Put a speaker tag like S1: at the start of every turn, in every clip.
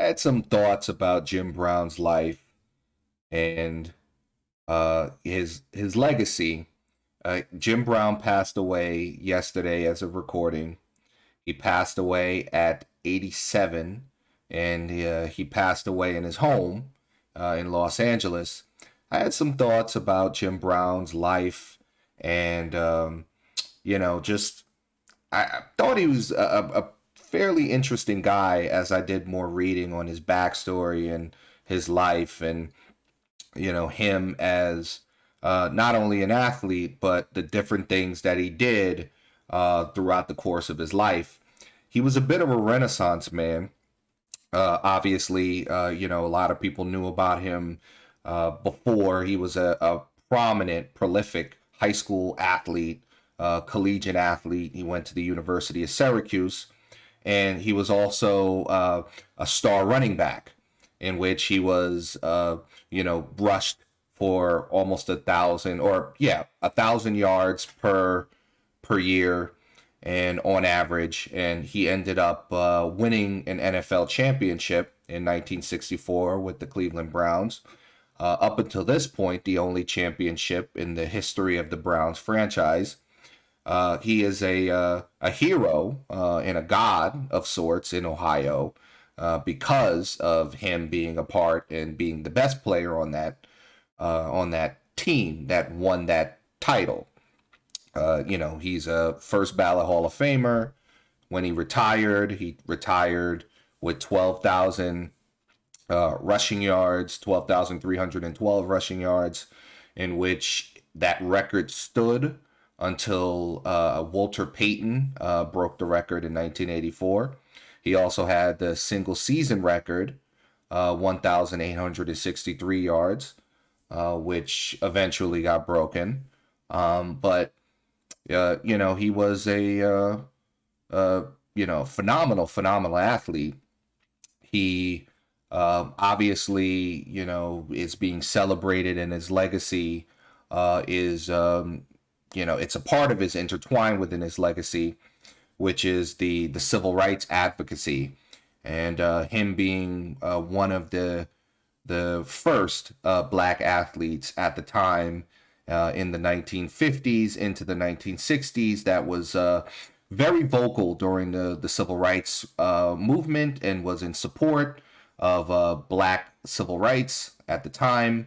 S1: had some thoughts about Jim Brown's life and his legacy. Jim Brown passed away yesterday as of recording. He passed away at 87, and he passed away in his home in Los Angeles. I had some thoughts about Jim Brown's life, and just I thought he was a fairly interesting guy as I did more reading on his backstory and his life, and him as not only an athlete but the different things that he did throughout the course of his life. He was a bit of a renaissance man. Obviously, a lot of people knew about him before. He was a prominent, prolific high school athlete, collegiate athlete. He went to the University of Syracuse, and he was also a star running back, in which he was, rushed for almost 1,000, or yeah, 1,000 yards per year, and on average, and he ended up winning an NFL championship in 1964 with the Cleveland Browns. Up until this point, the only championship in the history of the Browns franchise. He is a hero and a god of sorts in Ohio because of him being a part and being the best player on that team that won that title. He's a first ballot Hall of Famer. When he retired with 12,000 rushing yards, 12,312 rushing yards, in which that record stood until Walter Payton broke the record in 1984. He also had the single season record, 1,863 yards, which eventually got broken. But he was phenomenal athlete. He obviously, is being celebrated, and his legacy is, it's a part of his intertwined within his legacy, which is the civil rights advocacy, and him being one of the first black athletes at the time in the 1950s into the 1960s that was very vocal during the civil rights movement and was in support of black civil rights at the time.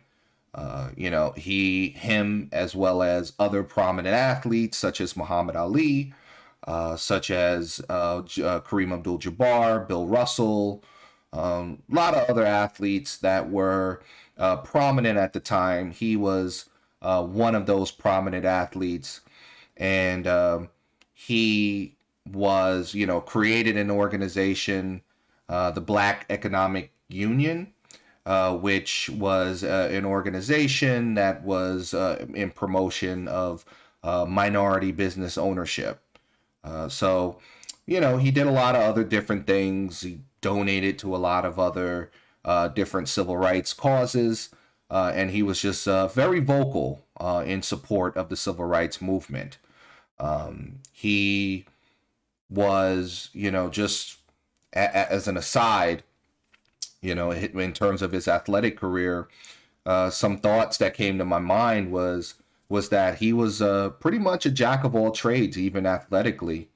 S1: Him, as well as other prominent athletes such as Muhammad Ali, such as Kareem Abdul-Jabbar, Bill Russell, a lot of other athletes that were prominent at the time. He was one of those prominent athletes, and he was, created an organization, the Black Economic Union, which was an organization that was in promotion of minority business ownership. So, he did a lot of other different things. He donated to a lot of other different civil rights causes, and he was just very vocal in support of the civil rights movement. He was, just as an aside, in terms of his athletic career, some thoughts that came to my mind was that he was pretty much a jack of all trades, even athletically.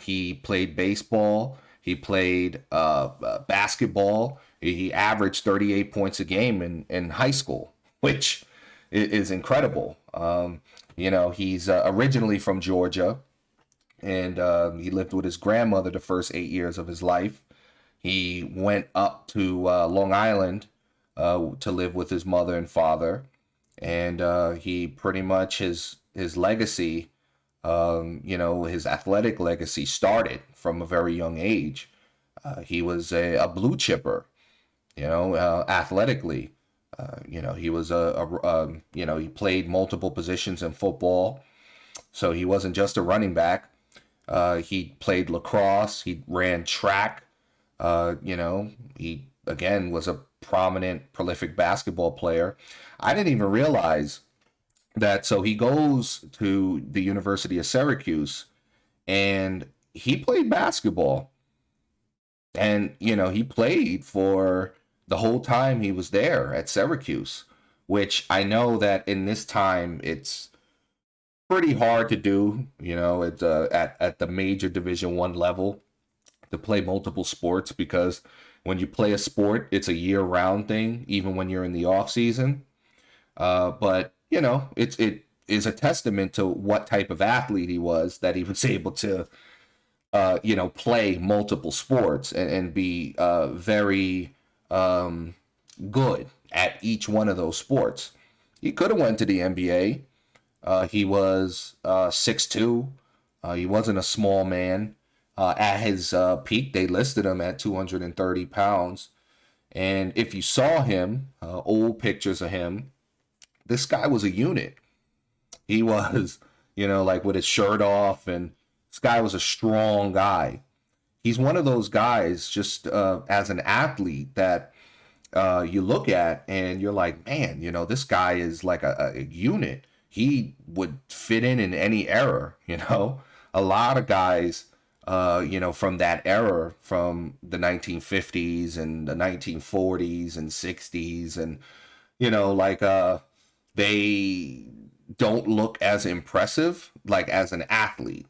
S1: He played baseball, he played basketball. He averaged 38 points a game in high school, which is incredible. He's originally from Georgia, and he lived with his grandmother the first 8 years of his life. He went up to Long Island to live with his mother and father, and he pretty much his legacy, his athletic legacy started from a very young age. He was a blue chipper, athletically. He was he played multiple positions in football, so he wasn't just a running back. He played lacrosse. He ran track. He again was a prominent, prolific basketball player. I didn't even realize that. So he goes to the University of Syracuse, and he played basketball. And, he played for the whole time he was there at Syracuse, which I know that in this time it's pretty hard to do, it's at the major Division 1 level to play multiple sports because when you play a sport, it's a year-round thing, even when you're in the off season. But it is a testament to what type of athlete he was that he was able to play multiple sports and be very good at each one of those sports. He could have went to the NBA. He was 6'2". He wasn't a small man. At his peak, they listed him at 230 pounds. And if you saw him, old pictures of him, this guy was a unit. He was, like with his shirt off, and this guy was a strong guy. He's one of those guys, just as an athlete, that you look at and you're like, man, this guy is like a unit. He would fit in any era, A lot of guys, from that era, from the 1950s and the 1940s and 60s, and, they don't look as impressive, like as an athlete.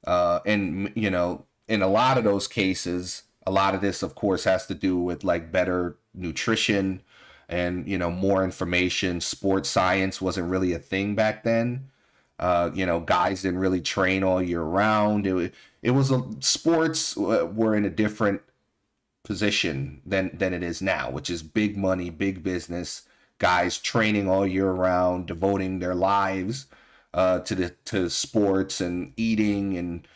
S1: And, in a lot of those cases, a lot of this, of course, has to do with like better nutrition and, more information. Sports science wasn't really a thing back then. Guys didn't really train all year round. Sports were in a different position than it is now, which is big money, big business. Guys training all year round, devoting their lives to sports and eating and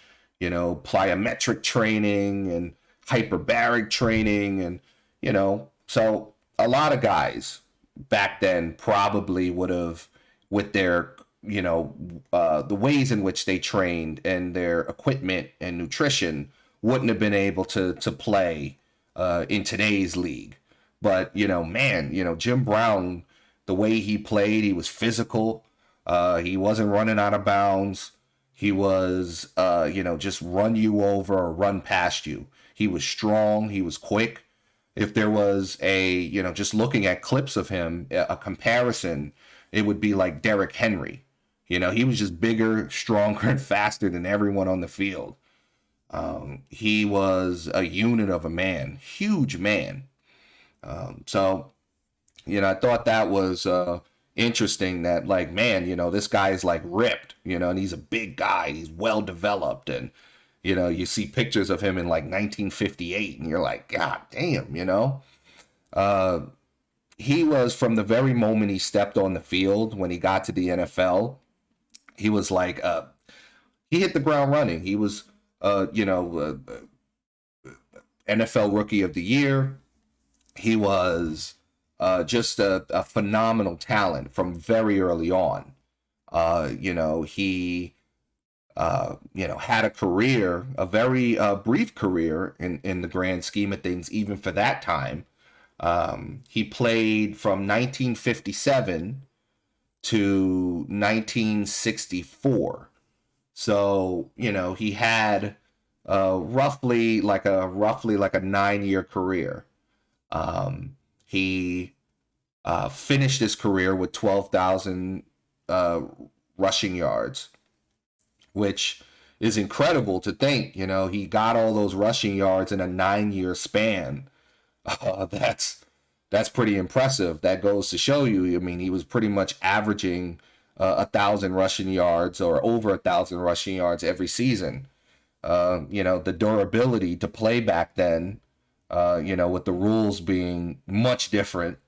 S1: plyometric training and hyperbaric training and so a lot of guys back then probably would have, with their the ways in which they trained and their equipment and nutrition, wouldn't have been able to play in today's league. But man, Jim Brown, the way he played, he was physical. He wasn't running out of bounds. He was just run you over or run past you. He was strong. He was quick. If there was just looking at clips of him, a comparison, it would be like Derrick Henry. He was just bigger, stronger, and faster than everyone on the field. He was a unit of a man, huge man. So, I thought that was interesting that, like, man, this guy is like ripped, and he's a big guy. He's well developed. And, you see pictures of him in like 1958 and you're like, God damn, he was, from the very moment he stepped on the field when he got to the NFL, he was like, he hit the ground running. He was, NFL Rookie of the Year. He was just a phenomenal talent from very early on. He had a career, a very brief career in the grand scheme of things, even for that time. He played from 1957 to 1964. So, he had roughly like a 9-year career. He finished his career with 12,000 rushing yards, which is incredible to think. He got all those rushing yards in a 9-year span. That's pretty impressive. That goes to show you. I mean, he was pretty much averaging 1,000 rushing yards or over 1,000 rushing yards every season. The durability to play back then, with the rules being much different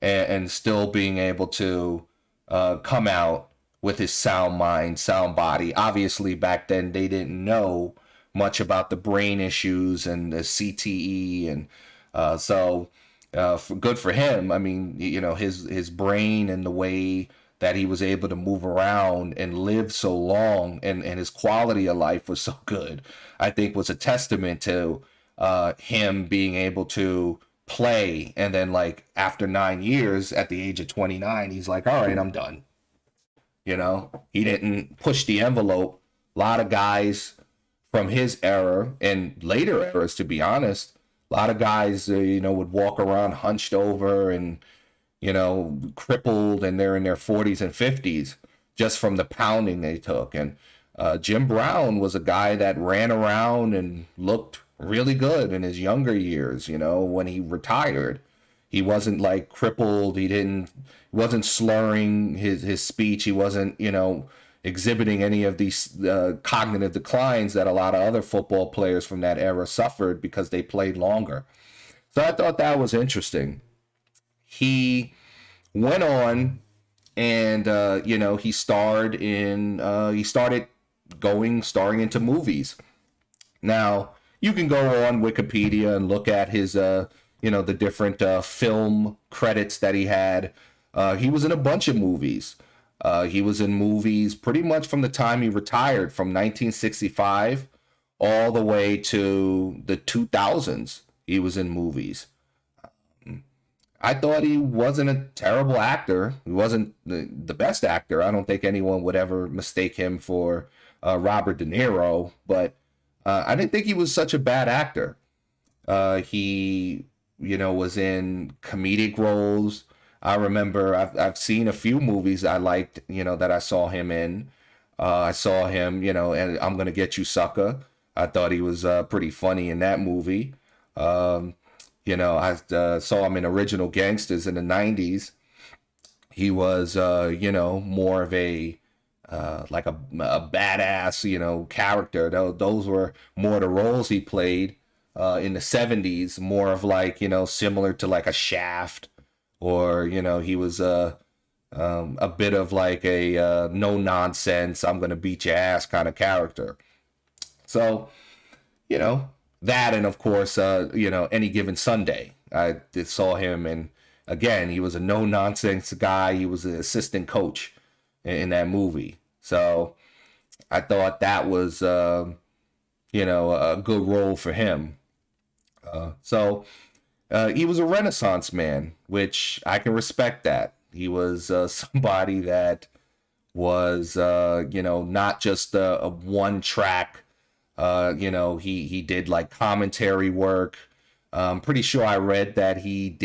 S1: and still being able to come out with his sound mind, sound body. Obviously, back then they didn't know much about the brain issues and the CTE, and good for him. I mean, his brain and the way that he was able to move around and live so long, and his quality of life was so good, I think was a testament to him being able to play. And then, like, after 9 years, at the age of 29, he's like, all right, I'm done. He didn't push the envelope. A lot of guys from his era and later eras, to be honest, A lot of guys, would walk around hunched over and, crippled, and they're in their 40s and 50s just from the pounding they took. And Jim Brown was a guy that ran around and looked really good in his younger years, when he retired. He wasn't like crippled. He wasn't slurring his speech. He wasn't, exhibiting any of these cognitive declines that a lot of other football players from that era suffered because they played longer. So I thought that was interesting. He went on and, he started starring into movies. Now, you can go on Wikipedia and look at his, the different film credits that he had. He was in a bunch of movies. He was in movies pretty much from the time he retired, from 1965 all the way to the 2000s. He was in movies. I thought he wasn't a terrible actor. He wasn't the best actor. I don't think anyone would ever mistake him for Robert De Niro, but I didn't think he was such a bad actor. He, was in comedic roles. I remember I've seen a few movies I liked, that I saw him in. I saw him, and I'm Gonna Get You, Sucker. I thought he was pretty funny in that movie. I saw him in Original Gangsters in the 90s. He was, more of a like a badass, character. Those were more the roles he played in the 70s, more of like, similar to like a Shaft, or, he was a bit of like a no nonsense, I'm going to beat your ass kind of character. So, that, and of course, Any Given Sunday. I saw him, and again, he was a no nonsense guy. He was an assistant coach in that movie. So I thought that was, a good role for him. He was a Renaissance man, which I can respect that. He was somebody that was, not just a one track. He did like commentary work. I'm pretty sure I read that he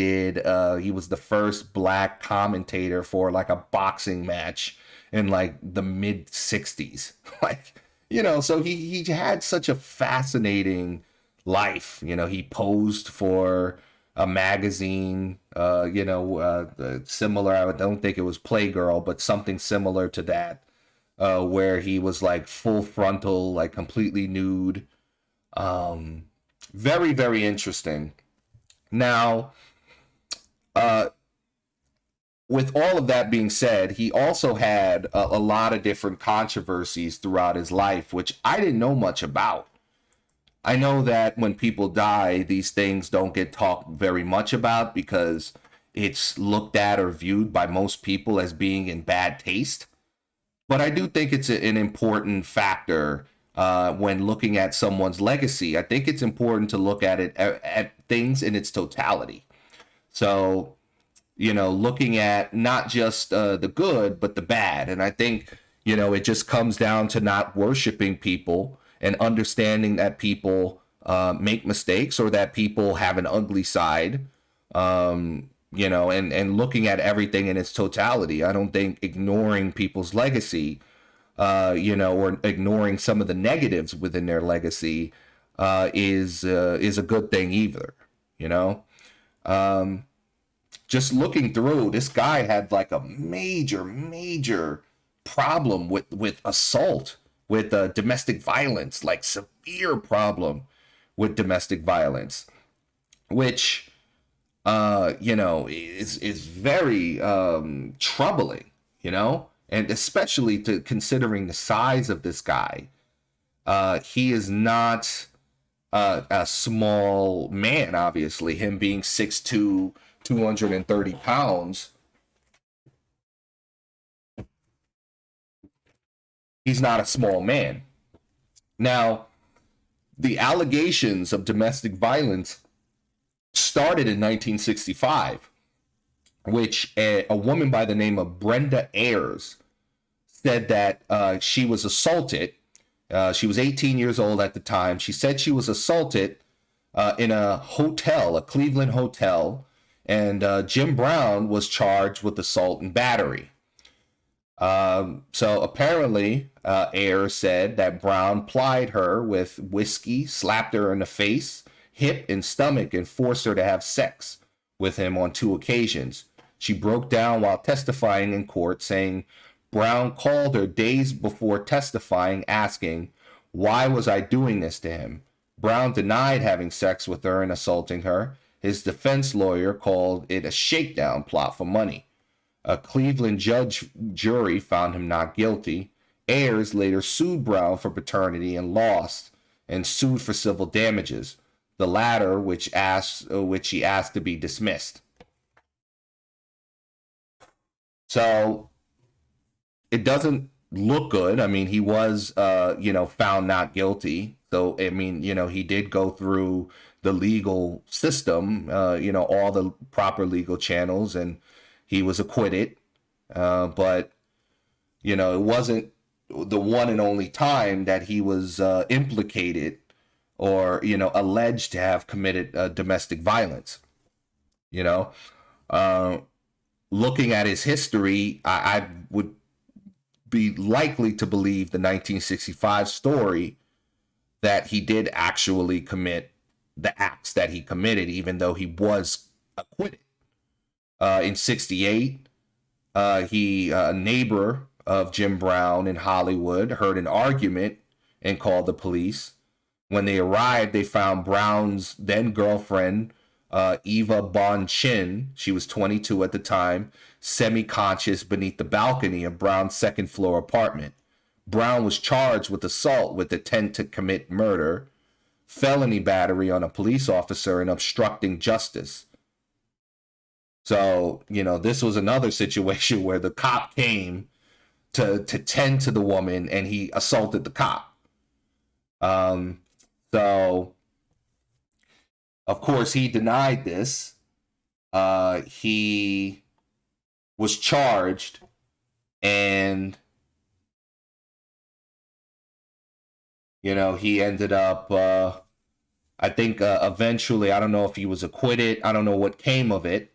S1: was the first black commentator for like a boxing match in like the mid 60s. Like, so he had such a fascinating life. He posed for a magazine, similar. I don't think it was Playgirl, but something similar to that, where he was like full frontal, like completely nude. Very, very interesting. Now, with all of that being said, he also had a lot of different controversies throughout his life, which I didn't know much about. I know that when people die, these things don't get talked very much about because it's looked at or viewed by most people as being in bad taste. But I do think it's an important factor when looking at someone's legacy. I think it's important to look at it at things in its totality. So, looking at not just the good, but the bad. And I think, it just comes down to not worshiping people and understanding that people make mistakes, or that people have an ugly side, and looking at everything in its totality. I don't think ignoring people's legacy, or ignoring some of the negatives within their legacy is a good thing either. Just looking through, this guy had like a major problem with assault, with domestic violence, like severe problem with domestic violence, which is very troubling, and especially to considering the size of this guy. He is not a small man, obviously. Him being 6'2", 230 pounds, he's not a small man. Now, the allegations of domestic violence started in 1965, which a woman by the name of Brenda Ayers said that she was assaulted. She was 18 years old at the time. She said she was assaulted in a hotel, a Cleveland hotel, and Jim Brown was charged with assault and battery. So apparently, Ayers said that Brown plied her with whiskey, slapped her in the face, hip, and stomach, and forced her to have sex with him on 2 occasions. She broke down while testifying in court, saying Brown called her days before testifying, asking, "Why was I doing this to him?" Brown denied having sex with her and assaulting her. His defense lawyer called it a shakedown plot for money. A Cleveland jury found him not guilty. Ayers later sued Brown for paternity and lost, and sued for civil damages, the latter which he asked to be dismissed. So it doesn't look good. I mean, he was found not guilty. So I mean, he did go through the legal system, all the proper legal channels, and he was acquitted. But it wasn't the one and only time that he was implicated or alleged to have committed domestic violence. Looking at his history, I would be likely to believe the 1965 story that he did actually commit the acts that he committed, even though he was acquitted. In 68, a neighbor of Jim Brown in Hollywood heard an argument and called the police. When they arrived, they found Brown's then girlfriend, Eva Bon-Chin, she was 22 at the time, semi-conscious beneath the balcony of Brown's second-floor apartment. Brown was charged with assault with intent to commit murder, felony battery on a police officer, and obstructing justice. So, this was another situation where the cop came to tend to the woman and he assaulted the cop. So, of course, he denied this. He was charged, and he ended up, I think eventually, I don't know if he was acquitted. I don't know what came of it.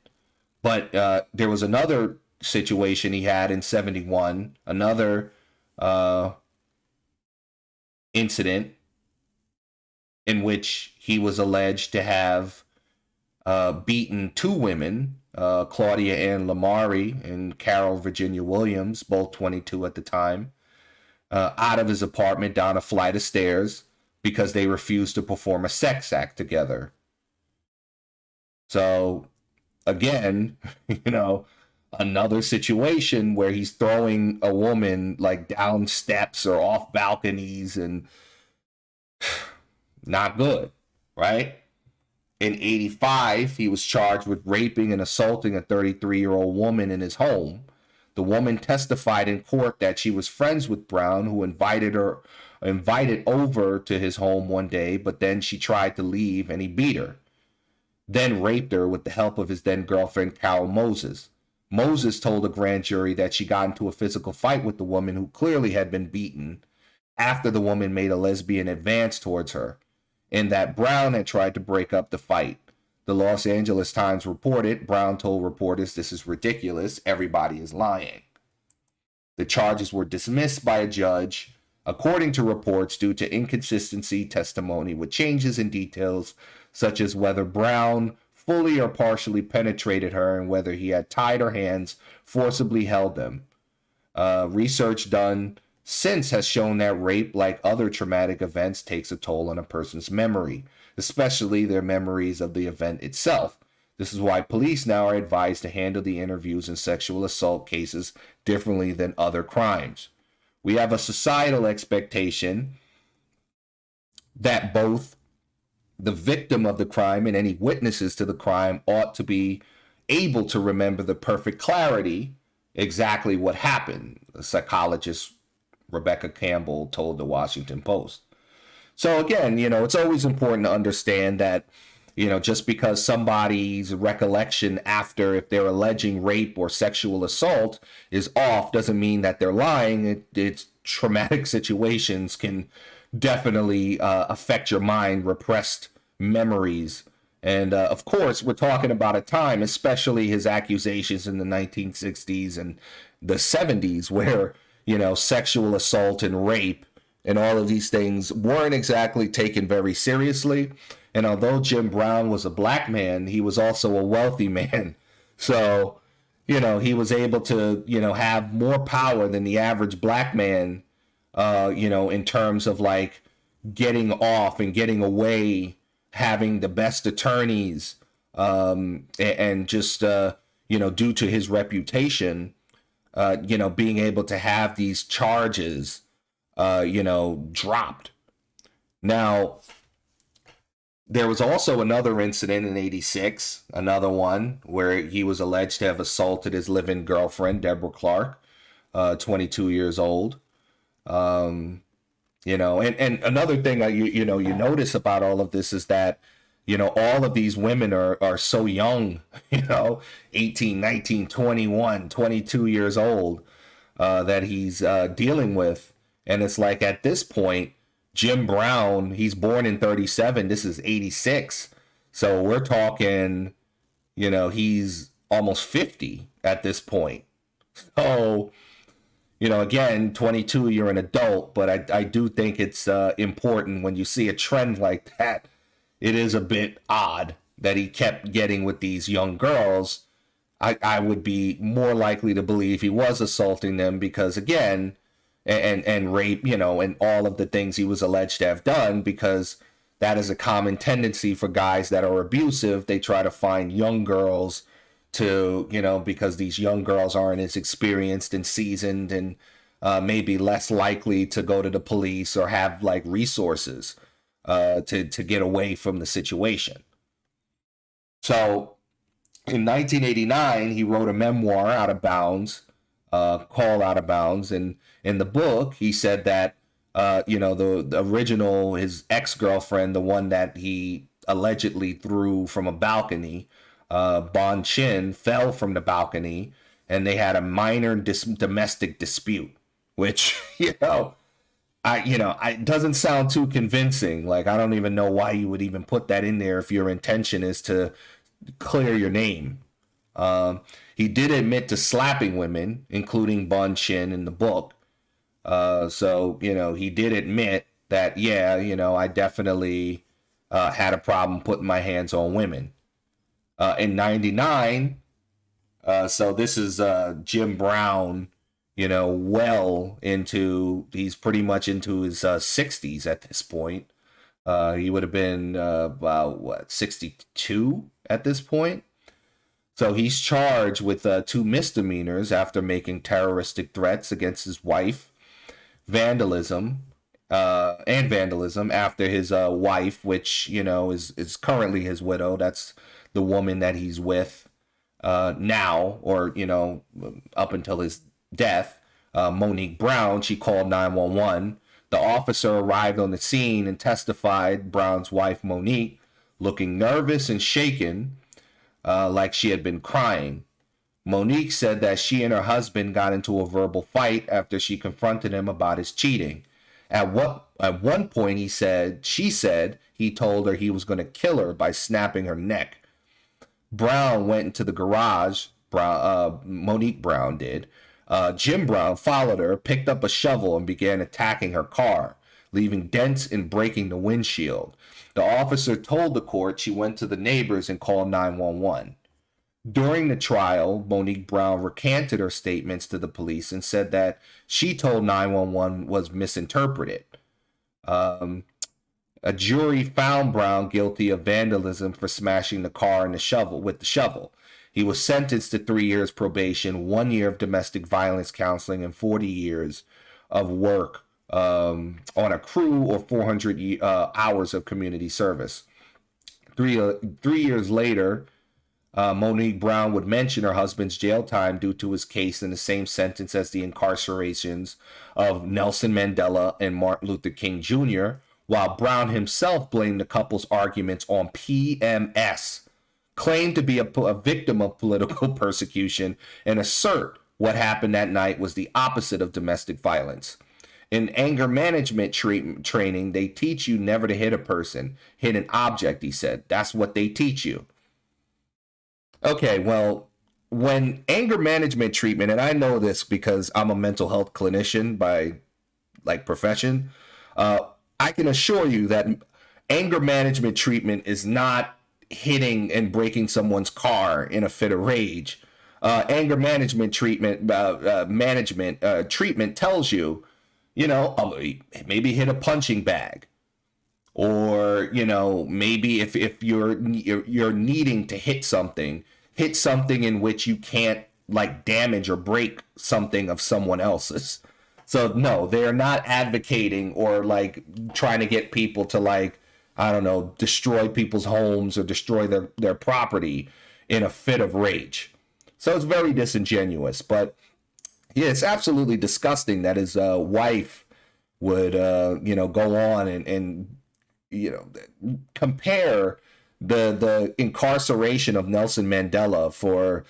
S1: But there was another situation he had in 71, another incident in which he was alleged to have beaten 2 women, Claudia Ann Lamari and Carol Virginia Williams, both 22 at the time, out of his apartment down a flight of stairs because they refused to perform a sex act together. So, again, another situation where he's throwing a woman like down steps or off balconies, and not good, right? In 85, he was charged with raping and assaulting a 33-year-old woman in his home. The woman testified in court that she was friends with Brown, who invited over to his home one day, but then she tried to leave and he beat her, then raped her with the help of his then girlfriend, Carol Moses. Moses told a grand jury that she got into a physical fight with the woman, who clearly had been beaten, after the woman made a lesbian advance towards her, and that Brown had tried to break up the fight. The Los Angeles Times reported, Brown told reporters, "This is ridiculous. Everybody is lying." The charges were dismissed by a judge, according to reports, due to inconsistency testimony with changes in details such as whether Brown fully or partially penetrated her and whether he had tied her hands, forcibly held them. Research done since has shown that rape, like other traumatic events, takes a toll on a person's memory, especially their memories of the event itself. This is why police now are advised to handle the interviews in sexual assault cases differently than other crimes. We have a societal expectation that both the victim of the crime and any witnesses to the crime ought to be able to remember the perfect clarity exactly what happened, the psychologist Rebecca Campbell told the Washington Post. So again, it's always important to understand that, just because somebody's recollection after, if they're alleging rape or sexual assault, is off, doesn't mean that they're lying. It's traumatic situations can definitely affect your mind, repressed memories. And of course, we're talking about a time, especially his accusations in the 1960s and the 70s, where, sexual assault and rape and all of these things weren't exactly taken very seriously. And although Jim Brown was a black man, he was also a wealthy man. So, he was able to, have more power than the average black man, in terms of like getting off and getting away, having the best attorneys, and just, due to his reputation, being able to have these charges, dropped. Now, there was also another incident in 86, another one where he was alleged to have assaulted his live-in girlfriend, Deborah Clark, 22 years old. And another thing that you notice about all of this is that, all of these women are so young, 18, 19, 21, 22 years old, that he's dealing with. And it's like at this point, Jim Brown, he's born in 37. This is 86. So we're talking, he's almost 50 at this point. So, again, 22, you're an adult, but I do think it's important when you see a trend like that. It is a bit odd that he kept getting with these young girls. I would be more likely to believe he was assaulting them because, again, and rape, and all of the things he was alleged to have done, because that is a common tendency for guys that are abusive. They try to find young girls to, because these young girls aren't as experienced and seasoned and maybe less likely to go to the police or have like resources to get away from the situation. So in 1989, he wrote a memoir, Out of Bounds, called Out of Bounds. And in the book, he said that, the original, his ex-girlfriend, the one that he allegedly threw from a balcony, Bon Chin, fell from the balcony and they had a minor domestic dispute, which, it doesn't sound too convincing. Like, I don't even know why you would even put that in there if your intention is to clear your name. He did admit to slapping women, including Bon Chin, in the book. So, he did admit that, I definitely had a problem putting my hands on women. In 99, so this is Jim Brown, well into, he's pretty much into his 60s at this point. He would have been about, 62 at this point. So he's charged with 2 misdemeanors after making terroristic threats against his wife, vandalism after his wife, which, is currently his widow. That's the woman that he's with now, or, up until his death. Monique Brown, she called 911. The officer arrived on the scene and testified Brown's wife, Monique, looking nervous and shaken, like she had been crying. Monique said that she and her husband got into a verbal fight after she confronted him about his cheating. At one point, she said he told her he was going to kill her by snapping her neck. Brown went into the garage. Monique Brown did. Jim Brown followed her, picked up a shovel, and began attacking her car, leaving dents and breaking the windshield. The officer told the court she went to the neighbors and called 911. During the trial, Monique Brown recanted her statements to the police and said that she told 911 was misinterpreted. A jury found Brown guilty of vandalism for smashing the car with the shovel. He was sentenced to 3 years probation, 1 year of domestic violence counseling, and 40 years of work on a crew, or 400 hours of community service. 3 years later, Monique Brown would mention her husband's jail time due to his case in the same sentence as the incarcerations of Nelson Mandela and Martin Luther King Jr., while Brown himself blamed the couple's arguments on PMS, claimed to be a victim of political persecution, and assert what happened that night was the opposite of domestic violence. In anger management training, they teach you never to hit a person, hit an object, he said. That's what they teach you. Okay, well, when anger management treatment, and I know this because I'm a mental health clinician by like profession, uh, I can assure you that anger management treatment is not hitting and breaking someone's car in a fit of rage. Anger management treatment tells you, maybe hit a punching bag, or maybe if you're needing to hit something in which you can't like damage or break something of someone else's. So no, they're not advocating or like trying to get people to like, I don't know, destroy people's homes or destroy their property in a fit of rage. So it's very disingenuous. But yeah, it's absolutely disgusting that his wife would go on and compare the incarceration of Nelson Mandela for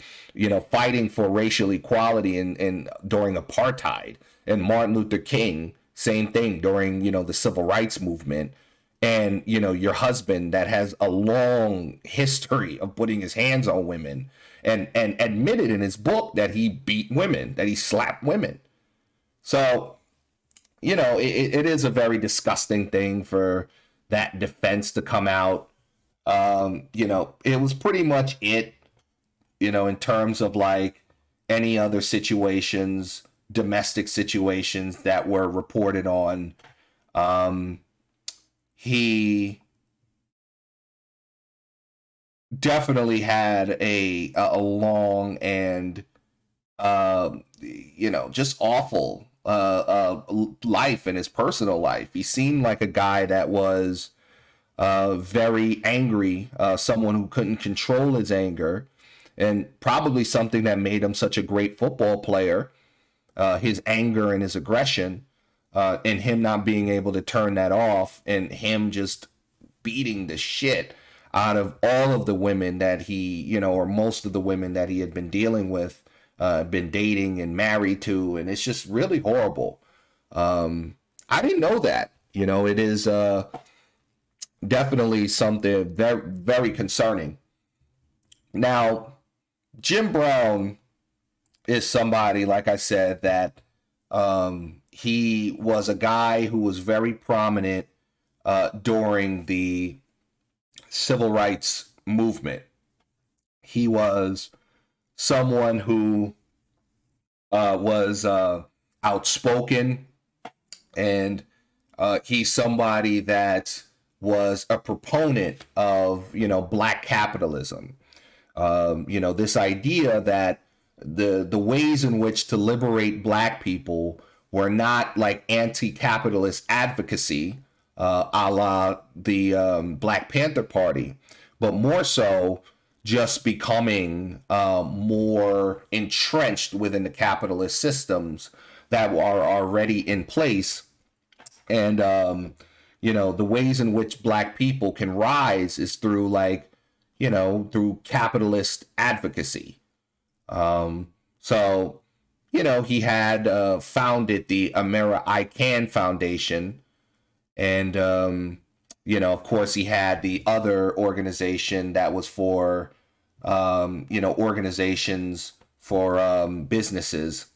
S1: fighting for racial equality and during apartheid, and Martin Luther King, same thing during the civil rights movement, and your husband that has a long history of putting his hands on women and admitted in his book that he beat women, that he slapped women. So it is a very disgusting thing for that defense to come out. It was pretty much it, in terms of like any other situations, domestic situations that were reported on. He definitely had a long and just awful life in his personal life. He seemed like a guy that was very angry, someone who couldn't control his anger, and probably something that made him such a great football player, his anger and his aggression, and him not being able to turn that off, and him just beating the shit out of all of the women that he, or most of the women that he had been dealing with, been dating and married to, and it's just really horrible. I didn't know that. It is definitely something very, very concerning. Now, Jim Brown is somebody, like I said, that he was a guy who was very prominent during the civil rights movement. He was someone who was outspoken, and he's somebody that was a proponent of black capitalism. This idea that the ways in which to liberate black people were not like anti-capitalist advocacy, a la the Black Panther Party, but more so just becoming more entrenched within the capitalist systems that are already in place. And the ways in which black people can rise is through through capitalist advocacy. So he had founded the Amera I Can Foundation, and of course he had the other organization that was for organizations for businesses,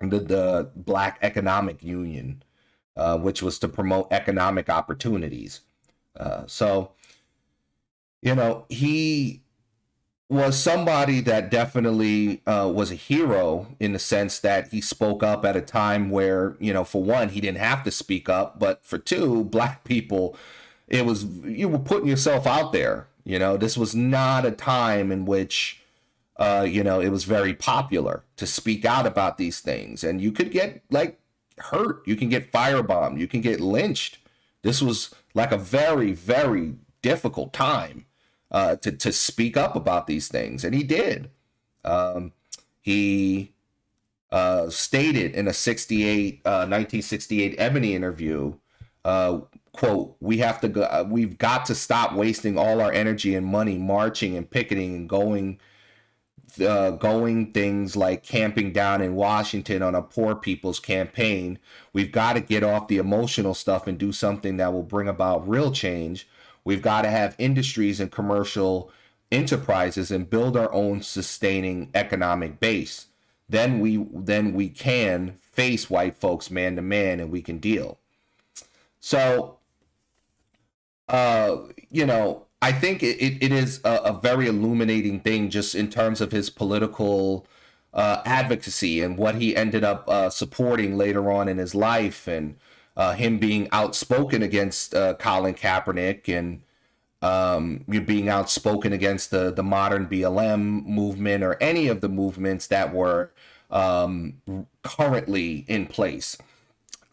S1: the Black Economic Union, which was to promote economic opportunities. So he was somebody that definitely was a hero in the sense that he spoke up at a time where, for one, he didn't have to speak up, but for two, black people, you were putting yourself out there. This was not a time in which, it was very popular to speak out about these things, and you could get hurt, you can get firebombed, you can get lynched. This was like a very, very difficult time to speak up about these things, and he did. He stated in a 1968 Ebony interview, quote, we've got to stop wasting all our energy and money marching and picketing and going going things like camping down in Washington on a poor people's campaign. We've got to get off the emotional stuff and do something that will bring about real change. We've got to have industries and commercial enterprises and build our own sustaining economic base. Then we can face white folks man to man and we can deal. So I think it is a very illuminating thing just in terms of his political advocacy and what he ended up supporting later on in his life, and him being outspoken against Colin Kaepernick, and being outspoken against the modern BLM movement or any of the movements that were currently in place.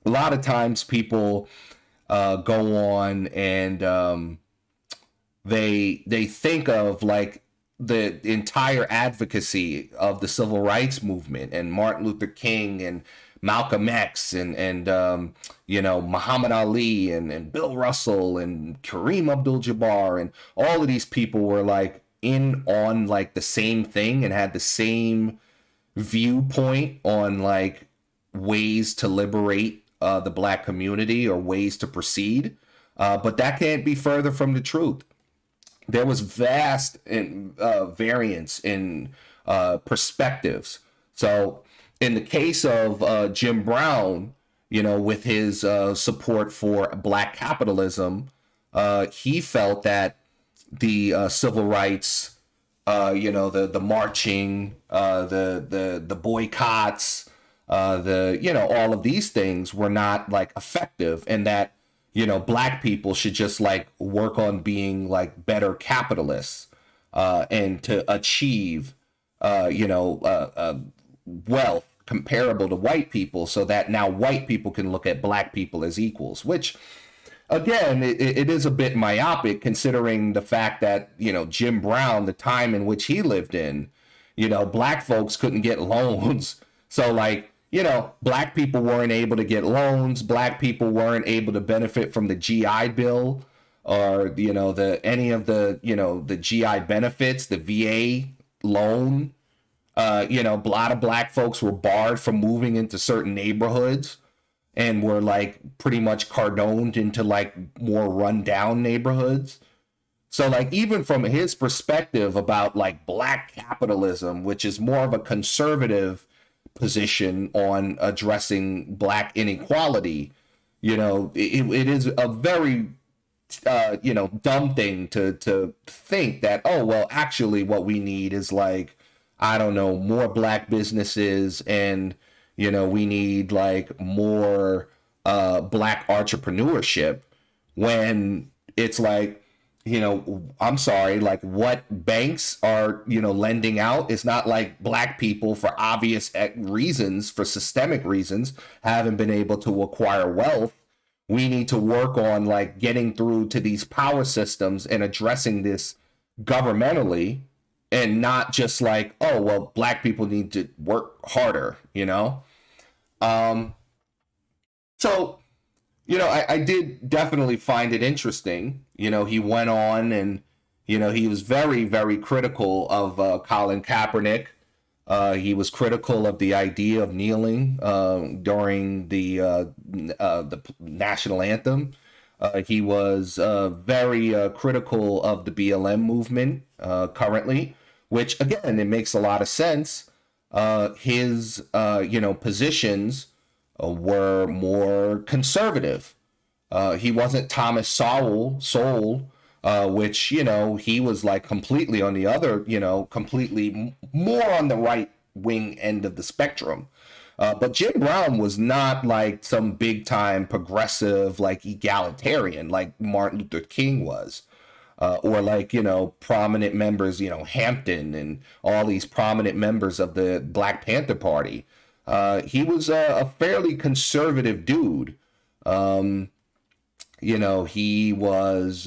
S1: A lot of times people go on and they think of like the entire advocacy of the civil rights movement and Martin Luther King and Malcolm X and Muhammad Ali and Bill Russell and Kareem Abdul-Jabbar, and all of these people were like in on like the same thing and had the same viewpoint on like ways to liberate the black community or ways to proceed. But that can't be further from the truth. There was vast variance in perspectives. So in the case of Jim Brown, with his support for black capitalism, he felt that the civil rights, the marching, the boycotts, all of these things were not like effective, and that black people should just like work on being like better capitalists and to achieve wealth comparable to white people, so that now white people can look at black people as equals, which again, it is a bit myopic considering the fact that, Jim Brown, the time in which he lived in, black folks couldn't get loans. So like, black people weren't able to get loans. Black people weren't able to benefit from the GI Bill or, any of the GI benefits, the VA loan. A lot of black folks were barred from moving into certain neighborhoods and were like pretty much cardoned into like more rundown neighborhoods. So like even from his perspective about like black capitalism, which is more of a conservative position on addressing black inequality, it is a very dumb thing to think that, oh well, actually what we need is like, I don't know, more black businesses, and we need like more black entrepreneurship, when it's like, I'm sorry, like what banks are, lending out is not like black people, for obvious reasons, for systemic reasons, haven't been able to acquire wealth. We need to work on like getting through to these power systems and addressing this governmentally, and not just like, oh, well, black people need to work harder, So, I did definitely find it interesting. He went on and, he was very, very critical of Colin Kaepernick. He was critical of the idea of kneeling during the national anthem. He was very critical of the BLM movement currently, which again, it makes a lot of sense. His positions were more conservative. He wasn't Thomas Sowell, which he was like completely on the other, completely more on the right wing end of the spectrum. But Jim Brown was not like some big time progressive, like egalitarian, like Martin Luther King was, or like, prominent members, Hampton and all these prominent members of the Black Panther Party. He was a fairly conservative dude. He was,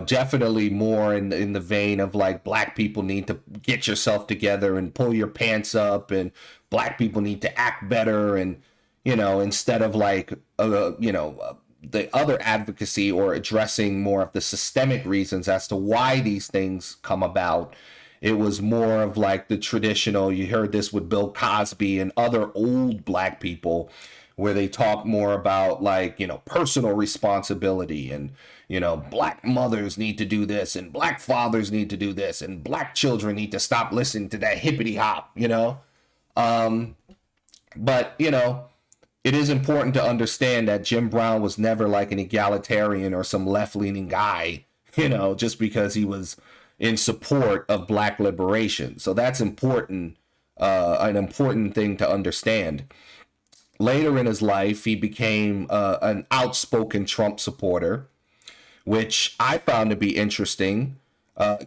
S1: definitely more in the vein of like, black people need to get yourself together and pull your pants up, and black people need to act better. And, instead of like, the other advocacy or addressing more of the systemic reasons as to why these things come about, It was more of like the traditional, you heard this with Bill Cosby and other old black people, where they talk more about like, personal responsibility and, black mothers need to do this and black fathers need to do this and black children need to stop listening to that hippity hop. But, it is important to understand that Jim Brown was never like an egalitarian or some left-leaning guy, just because he was in support of black liberation. So that's important, an important thing to understand. Later in his life, he became an outspoken Trump supporter, which I found to be interesting,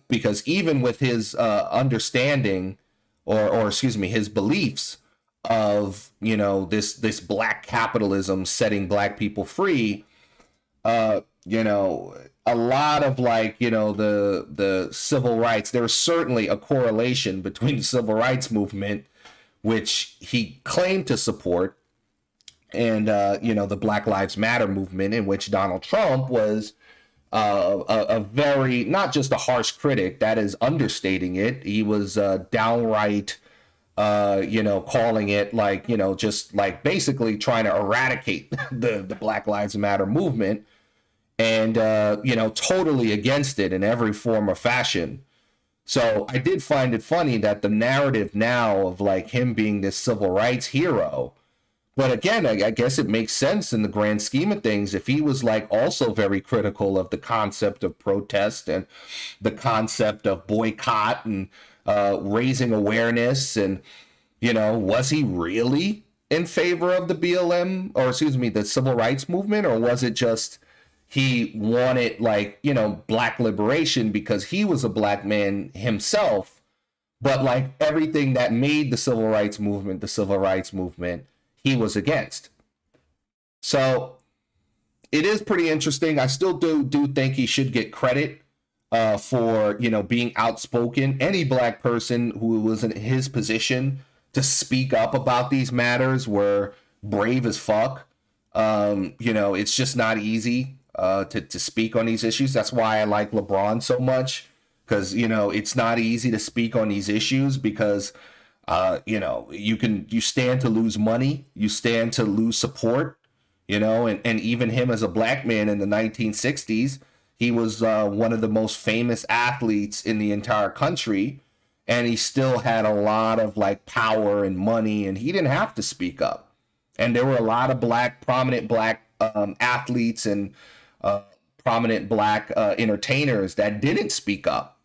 S1: because even with his understanding, or excuse me, his beliefs of this black capitalism setting black people free, a lot of like the civil rights, there's certainly a correlation between the civil rights movement, which he claimed to support, and the Black Lives Matter movement, in which Donald Trump was a very, not just a harsh critic, that is understating it. He was downright calling it like, just like basically trying to eradicate the Black Lives Matter movement, and, totally against it in every form or fashion. So I did find it funny that the narrative now of like him being this civil rights hero, but again, I guess it makes sense in the grand scheme of things. If he was like also very critical of the concept of protest and the concept of boycott and raising awareness, and was he really in favor of the BLM, or excuse me, the civil rights movement, or was it just he wanted like black liberation because he was a black man himself, but like everything that made the civil rights movement he was against? So it is pretty interesting. I still do think he should get credit for being outspoken. Any black person who was in his position to speak up about these matters were brave as fuck. It's just not easy to speak on these issues. That's why I like LeBron so much, because it's not easy to speak on these issues, because you stand to lose money, you stand to lose support, and even him as a black man in the 1960s, he was one of the most famous athletes in the entire country, and he still had a lot of like power and money, and he didn't have to speak up. And there were a lot of prominent black athletes and prominent black entertainers that didn't speak up,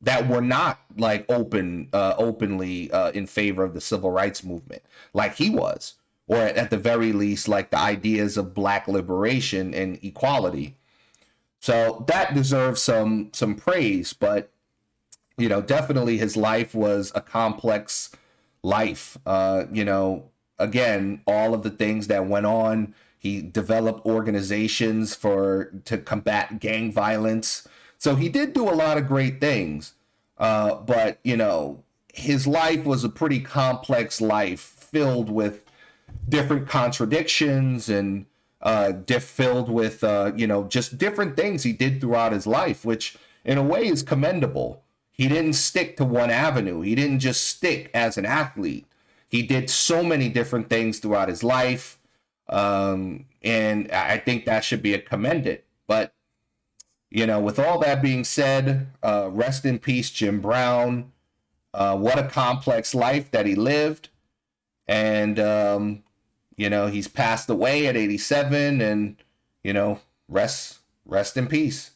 S1: that were not like openly in favor of the civil rights movement like he was, or at the very least like the ideas of black liberation and equality. So that deserves some praise, but definitely his life was a complex life. Again, all of the things that went on. He developed organizations to combat gang violence. So he did do a lot of great things, but his life was a pretty complex life, filled with different contradictions and filled with just different things he did throughout his life, which in a way is commendable. He didn't stick to one avenue. He didn't just stick as an athlete. He did so many different things throughout his life, and I think that should be commended. But with all that being said, rest in peace, Jim Brown. What a complex life that he lived. And, he's passed away at 87, and, rest in peace.